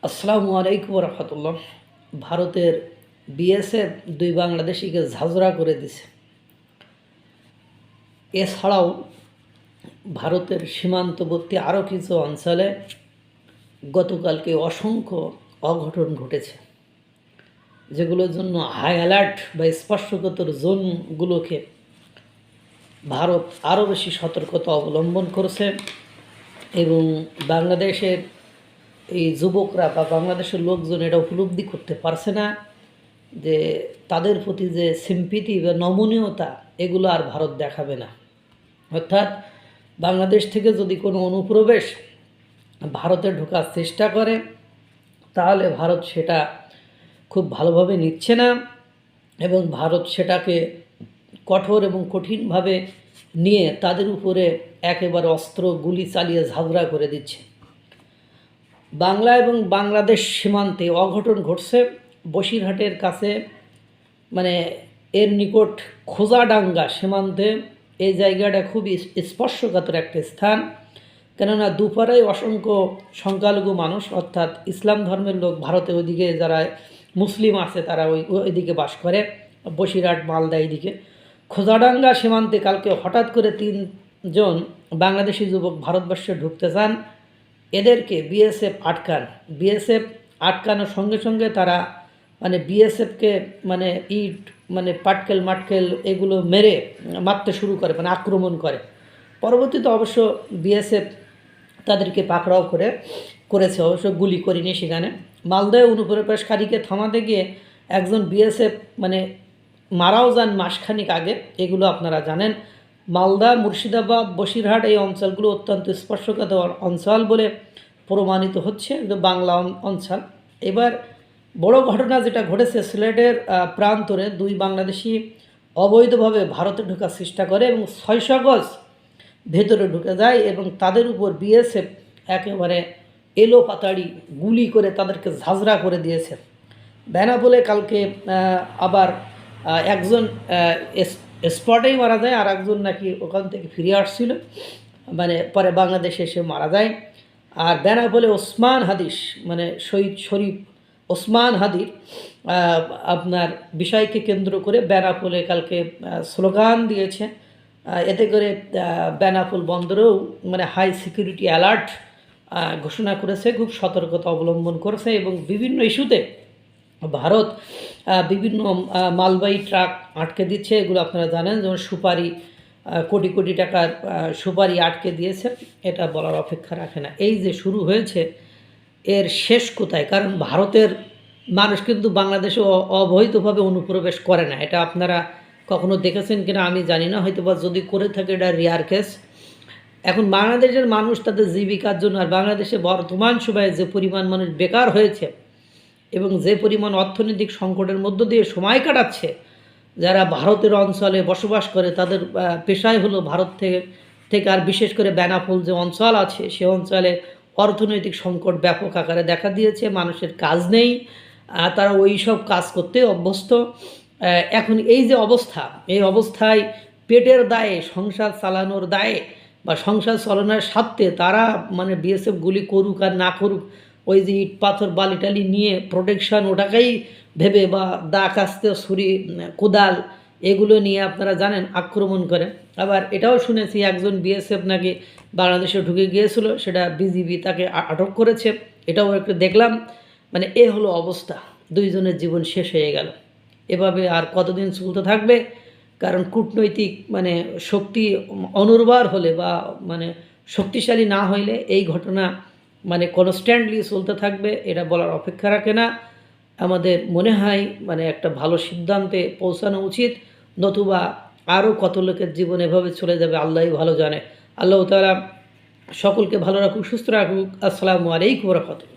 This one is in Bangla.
আসসালামু আলাইকুম রহমতুল্লাহ। ভারতের বিএসএফ দুই বাংলাদেশিকে ঝাঁঝরা করে দিছে। এছাড়াও ভারতের সীমান্তবর্তী আরও কিছু অঞ্চলে গতকালকে অসংখ্য অঘটন ঘটেছে, যেগুলোর জন্য হাই অ্যালার্ট বা স্পর্শকাতর জোনগুলোকে ভারত আরও বেশি সতর্কতা অবলম্বন করছে এবং বাংলাদেশের এই যুবকরা বা বাংলাদেশের লোকজন এটা উপলব্ধি করতে পারছে না যে তাদের প্রতি যে সিম্পিতি বা নমনীয়তা এগুলো আর ভারত দেখাবে না। অর্থাৎ বাংলাদেশ থেকে যদি কোনো অনুপ্রবেশ ভারতে ঢোকার চেষ্টা করে তাহলে ভারত সেটা খুব ভালোভাবে নিচ্ছে না এবং ভারত সেটাকে কঠোর এবং কঠিনভাবে নিয়ে তাদের উপরে একেবারে অস্ত্র গুলি চালিয়ে ঝাঁঝরা করে দিচ্ছে। বাংলা এবং বাংলাদেশ সীমান্তে অঘটন ঘটছে। বসিরহাটের কাছে মানে এর নিকট খোজাডাঙ্গা সীমান্তে এই জায়গাটা খুব স্পর্শকাতর একটা স্থান, কেননা দুপাড়ায় অসংখ্য সংখ্যালঘু মানুষ অর্থাৎ ইসলাম ধর্মের লোক ভারতে ওইদিকে যারা মুসলিম আছে তারা ওইদিকে বাস করে, বসিরহাট মালদা এইদিকে। খোজাডাঙ্গা সীমান্তে কালকে হঠাৎ করে 3 জন বাংলাদেশি যুবক ভারতবর্ষে ঢুকতে চান। এদেরকে বিএসএফ বিএসএফ আটকানোর সঙ্গে সঙ্গে তারা বিএসএফকে ইট পাটকেল মাটকেল এগুলো মেরে মারতে শুরু করে, আক্রমণ করে। পরবর্তীতে অবশ্য বিএসএফ তাদেরকে পাকড়াও করেছে, অবশ্য গুলি করিনি সেখানে। মালদায় অনুপ্রবেশকারীকে থামাতে গিয়ে একজন বিএসএফ মারাও যান মাসখানিক আগে, এগুলো আপনারা জানেন। মালদা, মুর্শিদাবাদ, বসিরহাট এই অঞ্চলগুলো অত্যন্ত স্পর্শকাতর অঞ্চল বলে প্রমাণিত হচ্ছে, বাংলা অঞ্চল। এবার বড় ঘটনা যেটা ঘটেছে, সিলেটের প্রান্তরে 2 বাংলাদেশি অবৈধভাবে ভারতে ঢোকার চেষ্টা করে এবং 600 গজ ভেতরে ঢুকে যায় এবং তাদের উপর বিএসএফ একেবারে এলো পাতাড়ি গুলি করে তাদেরকে ঝাঁঝরা করে দিয়েছে। বেনাপোলে কালকে আবার একজন স্পটেই মারা যায়, আর একজন নাকি ওখান থেকে ফিরে আসছিল, পরে বাংলাদেশে এসে মারা যায়। আর বেনাপোলে ওসমান হাদিস শহীদ শরীফ ওসমান হাদির আপনার বিষয়কে কেন্দ্র করে বেনাপোলে কালকে স্লোগান দিয়েছে। এতে করে বেনাপোল বন্দরেও হাই সিকিউরিটি অ্যালার্ট ঘোষণা করেছে, খুব সতর্কতা অবলম্বন করেছে এবং বিভিন্ন ইস্যুতে ভারত বিভিন্ন মালবাহী ট্রাক আটকে দিচ্ছে, এগুলো আপনারা জানেন। যেমন সুপারি, কোটি কোটি টাকার সুপারি আটকে দিয়েছে, এটা বলার অপেক্ষা রাখে না। এই যে শুরু হয়েছে, এর শেষ কোথায়? কারণ ভারতের মানুষ কিন্তু বাংলাদেশে অবৈধভাবে অনুপ্রবেশ করে না, এটা আপনারা কখনো দেখেছেন কিনা আমি জানি না, হয়তো বা যদি করে থাকে এটা রেয়ার কেস। এখন বাংলাদেশের মানুষ তাদের জীবিকার জন্য, আর বাংলাদেশে বর্তমান সময়ে যে পরিমাণ মানুষ বেকার হয়েছে এবং যে পরিমাণ অর্থনৈতিক সংকটের মধ্য দিয়ে সময় কাটাচ্ছে, যারা ভারতের অঞ্চলে বসবাস করে তাদের পেশায় হলো ভারত থেকে আর বিশেষ করে বেনাপোল যে অঞ্চল আছে সে অঞ্চলে অর্থনৈতিক সংকট ব্যাপক আকারে দেখা দিয়েছে, মানুষের কাজ নেই, তারা ওই সব কাজ করতে অভ্যস্ত। এখন এই যে অবস্থা, এই অবস্থায় পেটের দায়ে, সংসার চালানোর দায়ে বা সংসার চালানোর স্বার্থে তারা বিএসএফ গুলি করুক আর না করুক, ওই যে ইট পাথর বালিটালি নিয়ে প্রোটেকশন ওটাকেই ভেবে বা দা কাস্তে ছুরি কোদাল এগুলো নিয়ে আপনারা জানেন আক্রমণ করে। আবার এটাও শুনেছি একজন বিএসএফ নাকি বাংলাদেশে ঢুকে গিয়েছিল, সেটা বিজিবি তাকে আটক করেছে, এটাও একটু দেখলাম। এ হলো অবস্থা, 2 জনের জীবন শেষ হয়ে গেল। এভাবে আর কতদিন চলতে থাকবে? কারণ কূটনৈতিক শক্তি অনুর্বর হলে বা শক্তিশালী না হইলে এই ঘটনা কনস্ট্যান্টলি চলতে থাকবে, এটা বলার অপেক্ষা রাখে না। আমাদের মনে হয় একটা ভালো সিদ্ধান্তে পৌঁছানো উচিত, নতুবা আরও কত লোকের জীবন এভাবে চলে যাবে আল্লাহই ভালো জানে। আল্লাহ তাআলা সকলকে ভালো রাখুক, সুস্থ রাখুক। আসসালামু আলাইকুম ওয়া রাহমাতুল্লাহ।